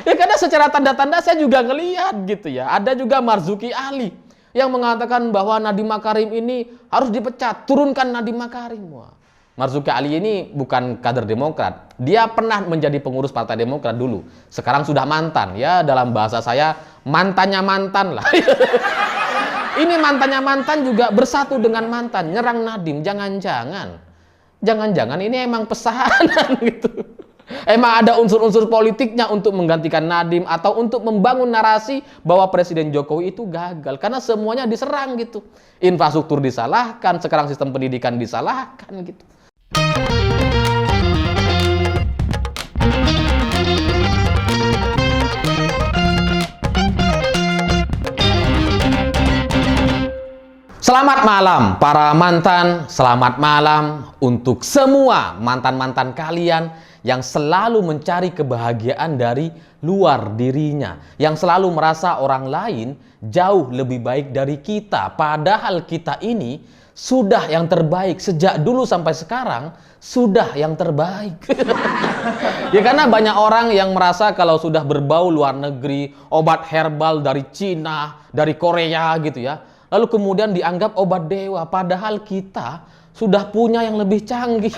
Ya karena secara tanda-tanda saya juga ngelihat gitu ya. Ada juga Marzuki Ali yang mengatakan bahwa Nadiem Makarim ini harus dipecat, turunkan Nadiem Makarim. Wah. Marzuki Ali ini bukan kader Demokrat. Dia pernah menjadi pengurus Partai Demokrat dulu. Sekarang sudah mantan. Ya dalam bahasa saya mantannya mantan lah. Ini mantannya mantan juga bersatu dengan mantan, nyerang Nadiem. Jangan-jangan ini emang pesanan gitu. Emang ada unsur-unsur politiknya untuk menggantikan Nadiem atau untuk membangun narasi bahwa Presiden Jokowi itu gagal karena semuanya diserang gitu. Infrastruktur disalahkan, sekarang sistem pendidikan disalahkan gitu. Selamat malam para mantan, selamat malam untuk semua mantan-mantan kalian yang selalu mencari kebahagiaan dari luar dirinya, yang selalu merasa orang lain jauh lebih baik dari kita, padahal kita ini sudah yang terbaik sejak dulu sampai sekarang, sudah yang terbaik. Ya karena banyak orang yang merasa kalau sudah berbau luar negeri, obat herbal dari Cina, dari Korea gitu ya, lalu kemudian dianggap obat dewa, padahal kita sudah punya yang lebih canggih.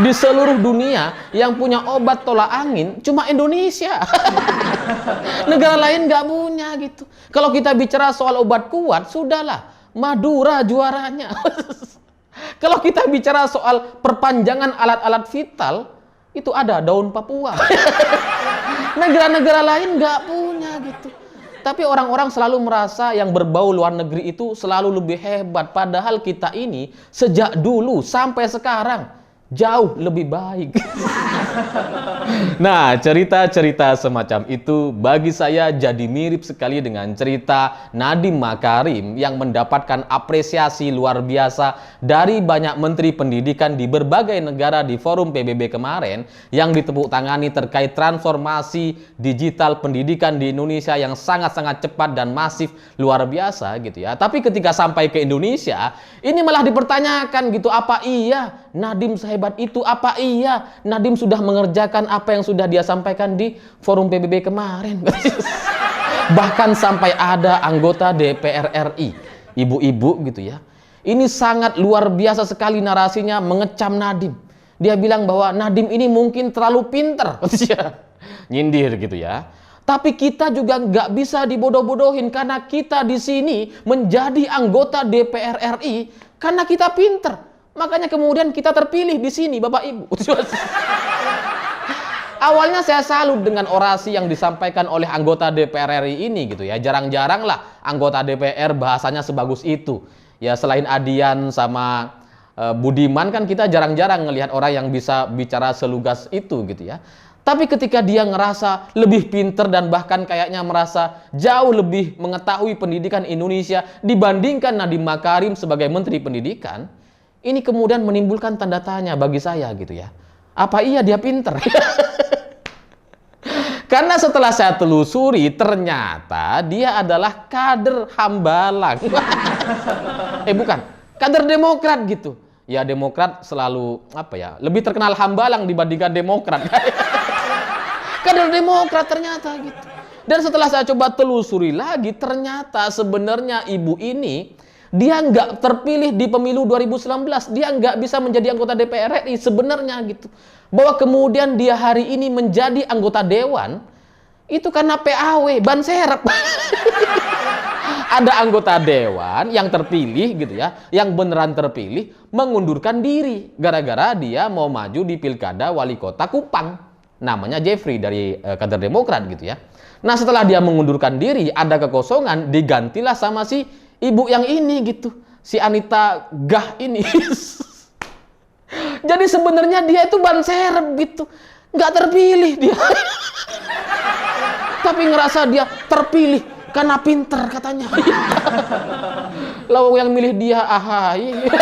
Di seluruh dunia yang punya obat tolak angin cuma Indonesia. Negara lain nggak punya gitu. Kalau kita bicara soal obat kuat, sudahlah, Madura juaranya. Kalau kita bicara soal perpanjangan alat-alat vital, itu ada daun Papua. Negara-negara lain nggak punya gitu. Tapi orang-orang selalu merasa yang berbau luar negeri itu selalu lebih hebat. Padahal kita ini sejak dulu sampai sekarang jauh lebih baik. Nah, cerita-cerita semacam itu bagi saya jadi mirip sekali dengan cerita Nadiem Makarim yang mendapatkan apresiasi luar biasa dari banyak menteri pendidikan di berbagai negara di forum PBB kemarin yang ditepuk tangani terkait transformasi digital pendidikan di Indonesia yang sangat-sangat cepat dan masif luar biasa gitu ya. Tapi ketika sampai ke Indonesia, ini malah dipertanyakan gitu, apa iya Nadiem sehebat itu? Apa iya Nadiem sudah mengerjakan apa yang sudah dia sampaikan di forum PBB kemarin? Bahkan sampai ada anggota DPR RI, ibu-ibu gitu ya. Ini sangat luar biasa sekali narasinya mengecam Nadiem. Dia bilang bahwa Nadiem ini mungkin terlalu pinter. Nyindir gitu ya. Tapi kita juga nggak bisa dibodoh-bodohin karena kita di sini menjadi anggota DPR RI karena kita pinter. Makanya kemudian kita terpilih di sini, Bapak Ibu. Awalnya saya salut dengan orasi yang disampaikan oleh anggota DPR RI ini gitu ya. Jarang-jarang lah anggota DPR bahasanya sebagus itu. Ya selain Adian sama Budiman kan kita jarang-jarang ngelihat orang yang bisa bicara selugas itu gitu ya. Tapi ketika dia ngerasa lebih pinter dan bahkan kayaknya merasa jauh lebih mengetahui pendidikan Indonesia dibandingkan Nadiem Makarim sebagai Menteri Pendidikan, ini kemudian menimbulkan tanda tanya bagi saya gitu ya. Apa iya dia pinter? Karena setelah saya telusuri ternyata dia adalah kader Hambalang. Bukan, kader Demokrat gitu. Ya Demokrat selalu apa ya, lebih terkenal Hambalang dibandingkan Demokrat. Kader Demokrat ternyata gitu. Dan setelah saya coba telusuri lagi, ternyata sebenarnya ibu ini dia nggak terpilih di pemilu 2019, dia nggak bisa menjadi anggota DPR RI sebenarnya gitu. Bahwa kemudian dia hari ini menjadi anggota dewan itu karena PAW, ban serep. Ada anggota dewan yang terpilih gitu ya, yang beneran terpilih mengundurkan diri gara-gara dia mau maju di pilkada wali kota Kupang. Namanya Jeffrey dari kader Demokrat gitu ya. Nah setelah dia mengundurkan diri, ada kekosongan, digantilah sama si ibu yang ini gitu, si Anita Gah ini. Jadi sebenarnya dia itu ban serep gitu, nggak terpilih dia. Tapi ngerasa dia terpilih karena pinter katanya. Lalu yang milih dia AHY.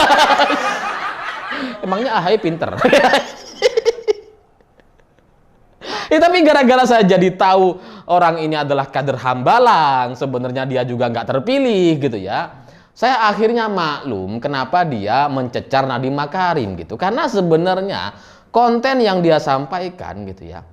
Emangnya AHY pinter? Tapi gara-gara saya jadi tahu orang ini adalah kader Hambalang, sebenarnya dia juga nggak terpilih gitu ya. Saya akhirnya maklum kenapa dia mencecar Nadiem Makarim gitu. Karena sebenarnya konten yang dia sampaikan gitu ya,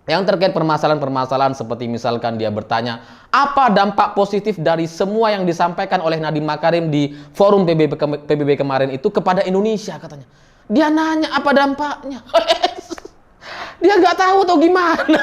yang terkait permasalahan-permasalahan seperti misalkan dia bertanya, apa dampak positif dari semua yang disampaikan oleh Nadiem Makarim di forum PBB kemarin itu kepada Indonesia katanya. Dia nanya apa dampaknya. Dia nggak tahu atau gimana.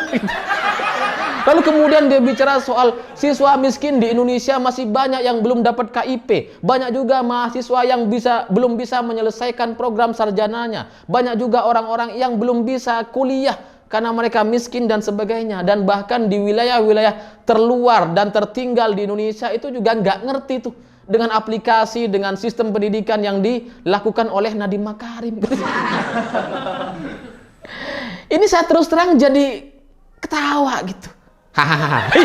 Lalu kemudian dia bicara soal siswa miskin di Indonesia masih banyak yang belum dapat KIP. Banyak juga mahasiswa yang belum bisa menyelesaikan program sarjananya. Banyak juga orang-orang yang belum bisa kuliah karena mereka miskin dan sebagainya. Dan bahkan di wilayah-wilayah terluar dan tertinggal di Indonesia itu juga nggak ngerti tuh dengan aplikasi, dengan sistem pendidikan yang dilakukan oleh Nadiem Makarim. Ini saya terus terang jadi ketawa gitu. Hahaha.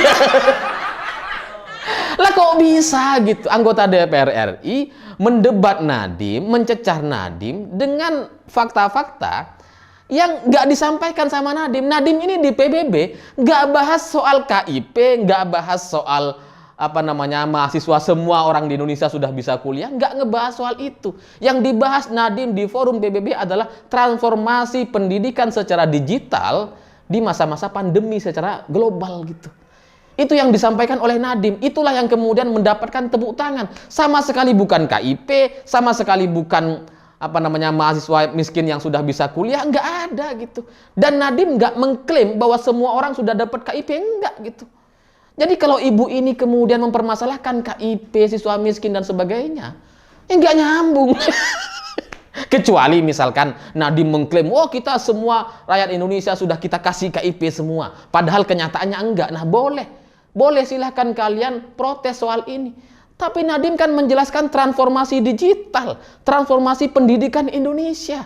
Lah kok bisa gitu anggota DPR RI mendebat Nadiem, mencecar Nadiem dengan fakta-fakta yang nggak disampaikan sama Nadiem. Nadiem ini di PBB nggak bahas soal KIP, nggak bahas soal mahasiswa semua orang di Indonesia sudah bisa kuliah, nggak ngebahas soal itu. Yang dibahas Nadiem di forum PBB adalah transformasi pendidikan secara digital di masa-masa pandemi secara global gitu. Itu yang disampaikan oleh Nadiem. Itulah yang kemudian mendapatkan tepuk tangan. Sama sekali bukan KIP, sama sekali bukan mahasiswa miskin yang sudah bisa kuliah, nggak ada gitu. Dan Nadiem nggak mengklaim bahwa semua orang sudah dapat KIP, enggak gitu. Jadi kalau ibu ini kemudian mempermasalahkan KIP, siswa miskin dan sebagainya, nggak nyambung. Kecuali misalkan Nadiem mengklaim, oh kita semua rakyat Indonesia sudah kita kasih KIP semua. Padahal kenyataannya enggak. Nah boleh silahkan kalian protes soal ini. Tapi Nadiem kan menjelaskan transformasi digital, transformasi pendidikan Indonesia.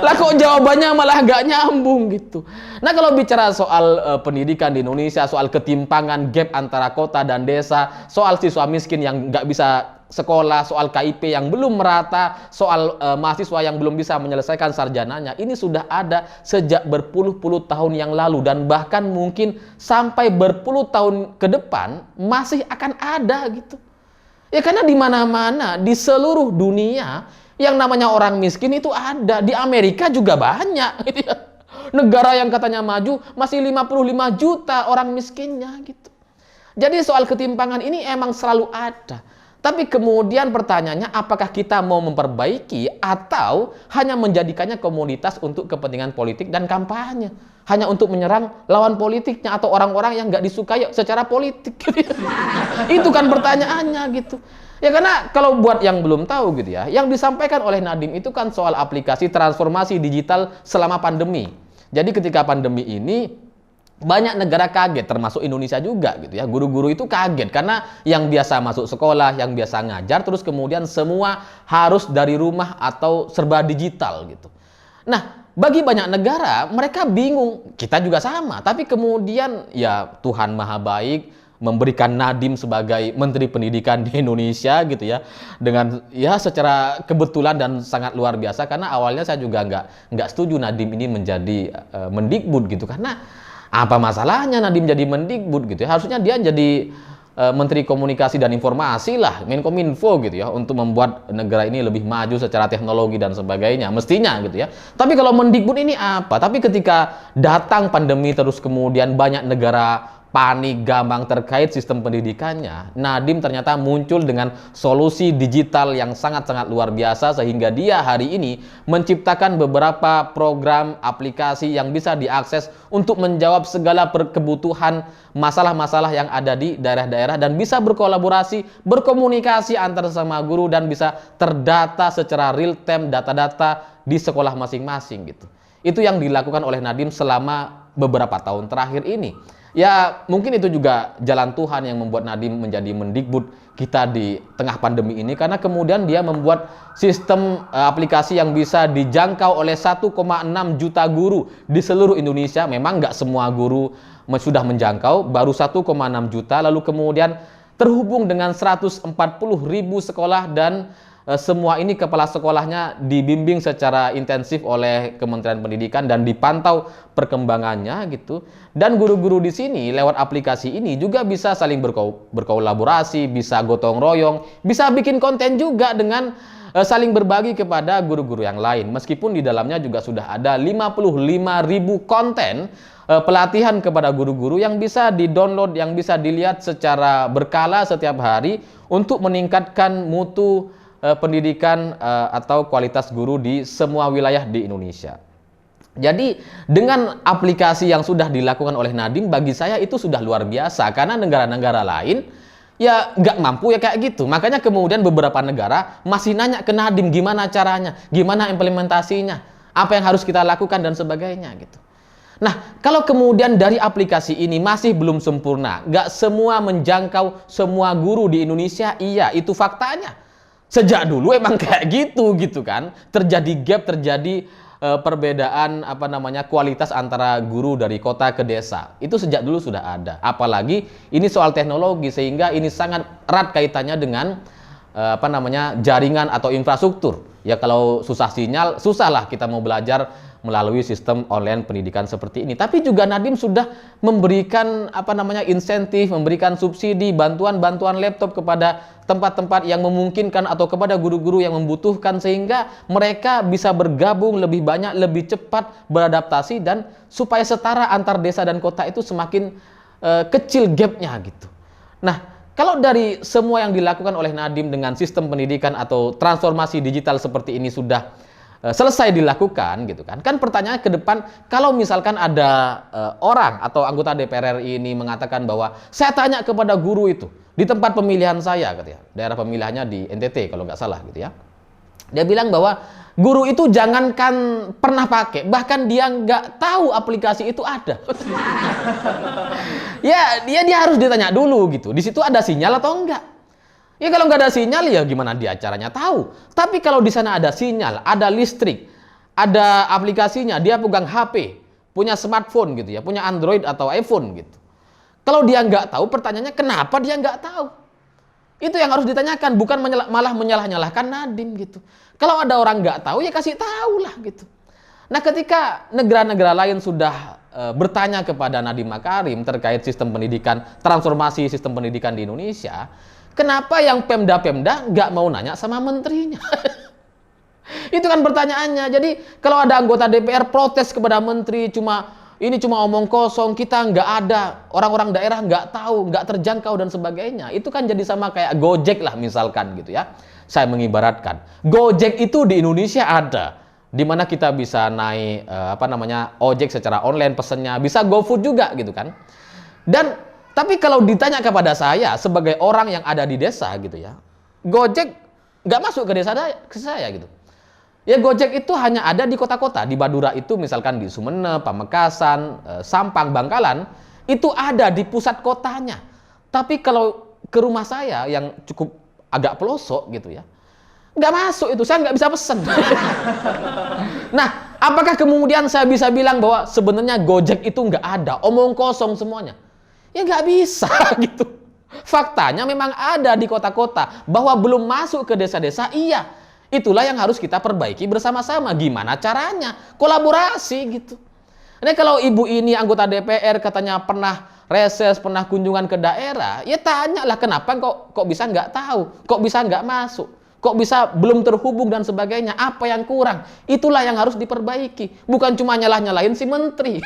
Lah kok jawabannya malah nggak nyambung gitu. Nah kalau bicara soal pendidikan di Indonesia, soal ketimpangan gap antara kota dan desa, soal siswa miskin yang nggak bisa sekolah, soal KIP yang belum merata, soal mahasiswa yang belum bisa menyelesaikan sarjananya, ini sudah ada sejak berpuluh-puluh tahun yang lalu dan bahkan mungkin sampai berpuluh tahun ke depan masih akan ada gitu. Ya karena di mana-mana di seluruh dunia yang namanya orang miskin itu ada. Di Amerika juga banyak gitu ya. Negara yang katanya maju masih 55 juta orang miskinnya gitu. Jadi soal ketimpangan ini emang selalu ada. Tapi kemudian pertanyaannya, apakah kita mau memperbaiki atau hanya menjadikannya komoditas untuk kepentingan politik dan kampanye? Hanya untuk menyerang lawan politiknya atau orang-orang yang nggak disukai secara politik. Itu kan pertanyaannya gitu. Ya karena kalau buat yang belum tahu gitu ya, yang disampaikan oleh Nadiem itu kan soal aplikasi transformasi digital selama pandemi. Jadi ketika pandemi ini, banyak negara kaget, termasuk Indonesia juga gitu ya. Guru-guru itu kaget karena yang biasa masuk sekolah, yang biasa ngajar, terus kemudian semua harus dari rumah atau serba digital gitu. Nah, bagi banyak negara mereka bingung, kita juga sama. Tapi kemudian ya Tuhan Maha Baik memberikan Nadiem sebagai Menteri Pendidikan di Indonesia gitu ya, dengan ya secara kebetulan dan sangat luar biasa. Karena awalnya saya juga nggak setuju Nadiem ini menjadi Mendikbud gitu, karena apa masalahnya Nadiem jadi Mendikbud gitu ya? Harusnya dia jadi Menteri Komunikasi dan Informasi lah, Menkominfo gitu ya, untuk membuat negara ini lebih maju secara teknologi dan sebagainya, mestinya gitu ya. Tapi kalau Mendikbud ini apa? Tapi ketika datang pandemi terus kemudian banyak negara panik, gampang terkait sistem pendidikannya, Nadiem ternyata muncul dengan solusi digital yang sangat-sangat luar biasa sehingga dia hari ini menciptakan beberapa program aplikasi yang bisa diakses untuk menjawab segala kebutuhan masalah-masalah yang ada di daerah-daerah dan bisa berkolaborasi, berkomunikasi antar sesama guru dan bisa terdata secara real time data-data di sekolah masing-masing gitu. Itu yang dilakukan oleh Nadiem selama beberapa tahun terakhir ini. Ya mungkin itu juga jalan Tuhan yang membuat Nadiem menjadi Mendikbud kita di tengah pandemi ini, karena kemudian dia membuat sistem aplikasi yang bisa dijangkau oleh 1,6 juta guru di seluruh Indonesia. Memang nggak semua guru sudah menjangkau, baru 1,6 juta, lalu kemudian terhubung dengan 140.000 sekolah dan semua ini kepala sekolahnya dibimbing secara intensif oleh Kementerian Pendidikan dan dipantau perkembangannya gitu. Dan guru-guru di sini lewat aplikasi ini juga bisa saling berkolaborasi, bisa gotong royong, bisa bikin konten juga dengan saling berbagi kepada guru-guru yang lain. Meskipun di dalamnya juga sudah ada 55.000 konten pelatihan kepada guru-guru yang bisa di-download, yang bisa dilihat secara berkala setiap hari untuk meningkatkan mutu pendidikan atau kualitas guru di semua wilayah di Indonesia. Jadi dengan aplikasi yang sudah dilakukan oleh Nadiem, bagi saya itu sudah luar biasa, karena negara-negara lain ya nggak mampu ya kayak gitu. Makanya kemudian beberapa negara masih nanya ke Nadiem gimana caranya, gimana implementasinya, apa yang harus kita lakukan dan sebagainya gitu. Nah, kalau kemudian dari aplikasi ini masih belum sempurna, nggak semua menjangkau semua guru di Indonesia, iya itu faktanya. Sejak dulu emang kayak gitu kan, terjadi gap, terjadi perbedaan kualitas antara guru dari kota ke desa. Itu sejak dulu sudah ada. Apalagi ini soal teknologi, sehingga ini sangat erat kaitannya dengan jaringan atau infrastruktur. Ya kalau susah sinyal, susahlah kita mau belajar melalui sistem online pendidikan seperti ini. Tapi juga Nadiem sudah memberikan insentif, memberikan subsidi, bantuan laptop kepada tempat-tempat yang memungkinkan atau kepada guru-guru yang membutuhkan, sehingga mereka bisa bergabung lebih banyak, lebih cepat beradaptasi, dan supaya setara antar desa dan kota itu semakin kecil gapnya gitu. Nah, kalau dari semua yang dilakukan oleh Nadiem dengan sistem pendidikan atau transformasi digital seperti ini sudah selesai dilakukan gitu kan pertanyaannya ke depan, kalau misalkan ada orang atau anggota DPR RI ini mengatakan bahwa saya tanya kepada guru itu di tempat pemilihan saya, katanya daerah pemilihannya di NTT kalau nggak salah gitu ya, dia bilang bahwa guru itu jangankan pernah pakai, bahkan dia nggak tahu aplikasi itu ada. Ya dia harus ditanya dulu gitu, di situ ada sinyal atau enggak. Ya kalau nggak ada sinyal ya gimana dia caranya tahu. Tapi kalau di sana ada sinyal, ada listrik, ada aplikasinya, dia pegang HP, punya smartphone gitu ya, punya Android atau iPhone gitu. Kalau dia nggak tahu, pertanyaannya kenapa dia nggak tahu? Itu yang harus ditanyakan, bukan malah menyalah-nyalahkan Nadiem gitu. Kalau ada orang nggak tahu ya kasih tahu lah gitu. Nah ketika negara-negara lain sudah bertanya kepada Nadiem Makarim terkait sistem pendidikan, transformasi sistem pendidikan di Indonesia, kenapa yang Pemda-Pemda nggak mau nanya sama menterinya? Itu kan pertanyaannya. Jadi kalau ada anggota DPR protes kepada menteri, cuma omong kosong, kita nggak ada, orang-orang daerah nggak tahu, nggak terjangkau dan sebagainya. Itu kan jadi sama kayak Gojek lah misalkan gitu ya. Saya mengibaratkan, Gojek itu di Indonesia ada, di mana kita bisa naik ojek secara online, pesennya bisa GoFood juga gitu kan. Dan tapi kalau ditanya kepada saya sebagai orang yang ada di desa gitu ya, Gojek nggak masuk ke desa saya gitu. Ya Gojek itu hanya ada di kota-kota, di Madura itu misalkan di Sumeneb, Pamekasan, Sampang, Bangkalan, itu ada di pusat kotanya. Tapi kalau ke rumah saya yang cukup agak pelosok gitu ya, nggak masuk itu, saya nggak bisa pesen. Nah, apakah kemudian saya bisa bilang bahwa sebenarnya Gojek itu nggak ada, omong kosong semuanya? Ya nggak bisa gitu. Faktanya memang ada di kota-kota, bahwa belum masuk ke desa-desa, iya. Itulah yang harus kita perbaiki bersama-sama. Gimana caranya? Kolaborasi gitu. Ini kalau ibu ini anggota DPR katanya pernah reses, pernah kunjungan ke daerah, ya tanyalah kenapa kok bisa nggak tahu, kok bisa nggak masuk, kok bisa belum terhubung dan sebagainya, apa yang kurang. Itulah yang harus diperbaiki. Bukan cuma nyalah-nyalahin si menteri.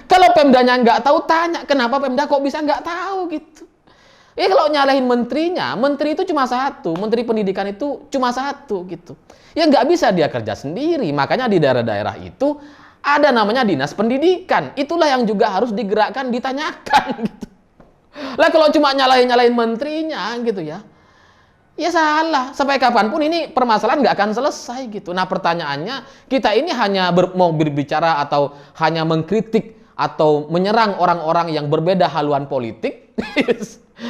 Kalau Pemdanya nggak tahu, tanya kenapa Pemda kok bisa nggak tahu gitu. Kalau nyalahin menterinya, menteri itu cuma satu, menteri pendidikan itu cuma satu gitu. Ya nggak bisa dia kerja sendiri. Makanya di daerah-daerah itu ada namanya dinas pendidikan. Itulah yang juga harus digerakkan, ditanyakan gitu. Lah kalau cuma nyalahin menterinya gitu ya, ya salah. Sampai kapanpun ini permasalahan nggak akan selesai gitu. Nah pertanyaannya, kita ini hanya mau berbicara atau hanya mengkritik atau menyerang orang-orang yang berbeda haluan politik.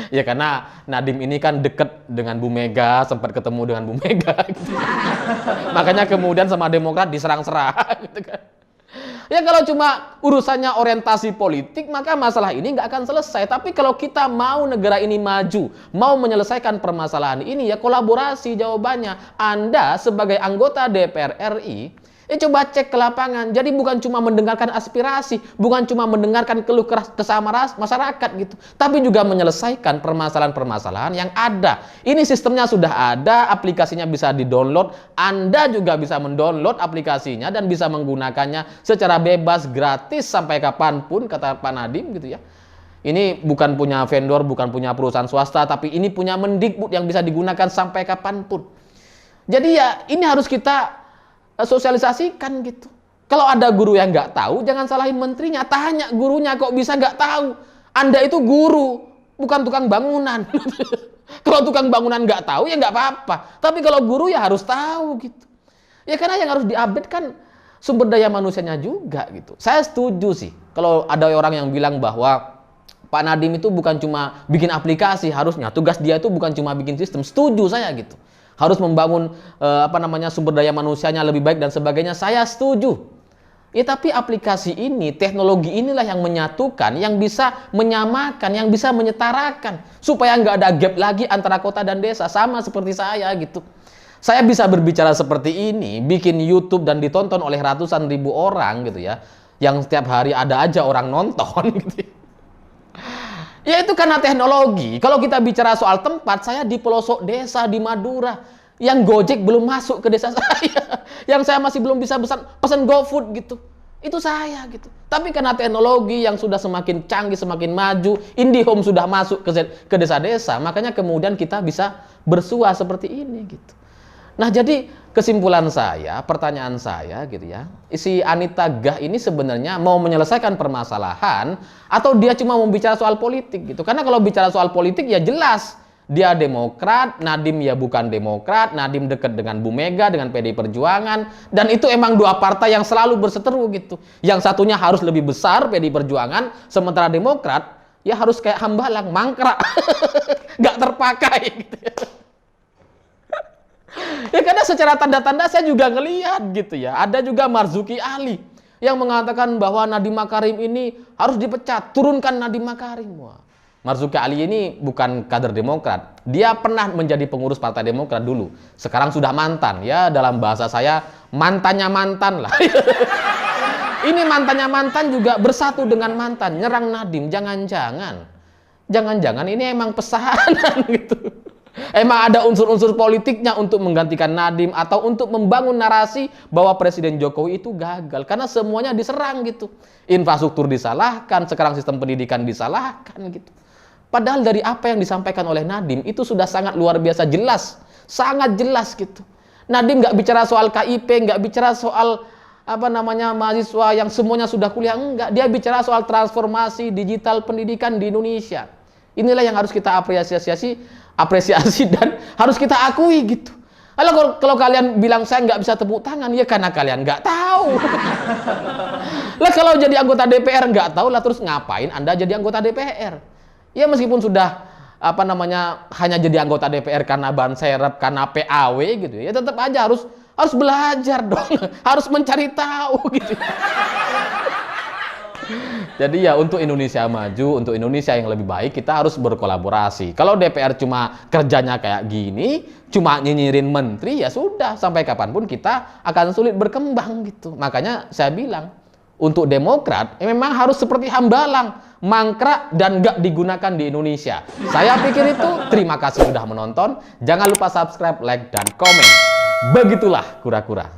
Ya karena Nadiem ini kan dekat dengan Bu Mega, sempat ketemu dengan Bu Mega gitu. Makanya kemudian sama Demokrat diserang-serang gitu kan. Ya kalau cuma urusannya orientasi politik, maka masalah ini nggak akan selesai. Tapi kalau kita mau negara ini maju, mau menyelesaikan permasalahan ini, ya kolaborasi jawabannya. Anda sebagai anggota DPR RI, Coba cek ke lapangan. Jadi bukan cuma mendengarkan aspirasi, bukan cuma mendengarkan keluh kesah masyarakat gitu, tapi juga menyelesaikan permasalahan-permasalahan yang ada. Ini sistemnya sudah ada, aplikasinya bisa di-download. Anda juga bisa mendownload aplikasinya dan bisa menggunakannya secara bebas, gratis sampai kapanpun, kata Pak Nadiem gitu ya. Ini bukan punya vendor, bukan punya perusahaan swasta, tapi ini punya Mendikbud yang bisa digunakan sampai kapanpun. Jadi ya ini harus kita sosialisasikan gitu. Kalau ada guru yang nggak tahu, jangan salahin menterinya, tanya gurunya kok bisa nggak tahu. Anda itu guru, bukan tukang bangunan. Kalau tukang bangunan nggak tahu ya nggak apa-apa. Tapi kalau guru ya harus tahu gitu. Ya karena yang harus diupdate kan sumber daya manusianya juga gitu. Saya setuju sih kalau ada orang yang bilang bahwa Pak Nadiem itu bukan cuma bikin aplikasi, harusnya tugas dia itu bukan cuma bikin sistem. Setuju saya gitu. Harus membangun sumber daya manusianya lebih baik dan sebagainya. Saya setuju. Ya tapi aplikasi ini, teknologi inilah yang menyatukan, yang bisa menyamakan, yang bisa menyetarakan supaya nggak ada gap lagi antara kota dan desa. Sama seperti saya gitu. Saya bisa berbicara seperti ini, bikin YouTube dan ditonton oleh ratusan ribu orang gitu ya, yang setiap hari ada aja orang nonton gitu. Ya itu karena teknologi. Kalau kita bicara soal tempat, saya di pelosok desa di Madura. Yang Gojek belum masuk ke desa saya. Yang saya masih belum bisa pesan GoFood gitu. Itu saya gitu. Tapi karena teknologi yang sudah semakin canggih, semakin maju, IndiHome sudah masuk ke desa-desa, makanya kemudian kita bisa bersua seperti ini gitu. Nah jadi kesimpulan saya, pertanyaan saya gitu ya, si Anita Gah ini sebenarnya mau menyelesaikan permasalahan atau dia cuma mau bicara soal politik gitu. Karena kalau bicara soal politik ya jelas dia Demokrat, Nadiem ya bukan Demokrat, Nadiem dekat dengan Bu Mega, dengan PDI Perjuangan, dan itu emang dua partai yang selalu berseteru gitu. Yang satunya harus lebih besar PDI Perjuangan, sementara Demokrat ya harus kayak Hambalang, mangkrak, nggak terpakai gitu ya. Ya karena secara tanda-tanda saya juga ngelihat gitu ya. Ada juga Marzuki Ali yang mengatakan bahwa Nadiem Makarim ini harus dipecat, turunkan Nadiem Makarim. Wah. Marzuki Ali ini bukan kader Demokrat. Dia pernah menjadi pengurus Partai Demokrat dulu. Sekarang sudah mantan. Ya dalam bahasa saya mantannya mantan lah. Ini mantannya mantan juga bersatu dengan mantan, nyerang Nadiem. Jangan-jangan ini emang pesanan gitu. Emang ada unsur-unsur politiknya untuk menggantikan Nadiem atau untuk membangun narasi bahwa Presiden Jokowi itu gagal karena semuanya diserang gitu. Infrastruktur disalahkan, sekarang sistem pendidikan disalahkan gitu. Padahal dari apa yang disampaikan oleh Nadiem itu sudah sangat luar biasa jelas, sangat jelas gitu. Nadiem nggak bicara soal KIP, nggak bicara soal mahasiswa yang semuanya sudah kuliah, enggak. Dia bicara soal transformasi digital pendidikan di Indonesia. Inilah yang harus kita apresiasi dan harus kita akui gitu. Kalau kalian bilang saya nggak bisa tepuk tangan, ya karena kalian nggak tahu. Lah kalau jadi anggota DPR nggak tahu, lah terus ngapain Anda jadi anggota DPR? Ya meskipun sudah hanya jadi anggota DPR karena ban serep, karena PAW gitu, ya tetap aja harus belajar dong, harus mencari tahu gitu. Jadi ya untuk Indonesia maju, untuk Indonesia yang lebih baik, kita harus berkolaborasi. Kalau DPR cuma kerjanya kayak gini, cuma nyinyirin menteri, ya sudah, sampai kapanpun kita akan sulit berkembang gitu. Makanya saya bilang, untuk Demokrat, memang harus seperti Hambalang, mangkrak dan nggak digunakan di Indonesia. Saya pikir itu. Terima kasih sudah menonton. Jangan lupa subscribe, like, dan komen. Begitulah kura-kura.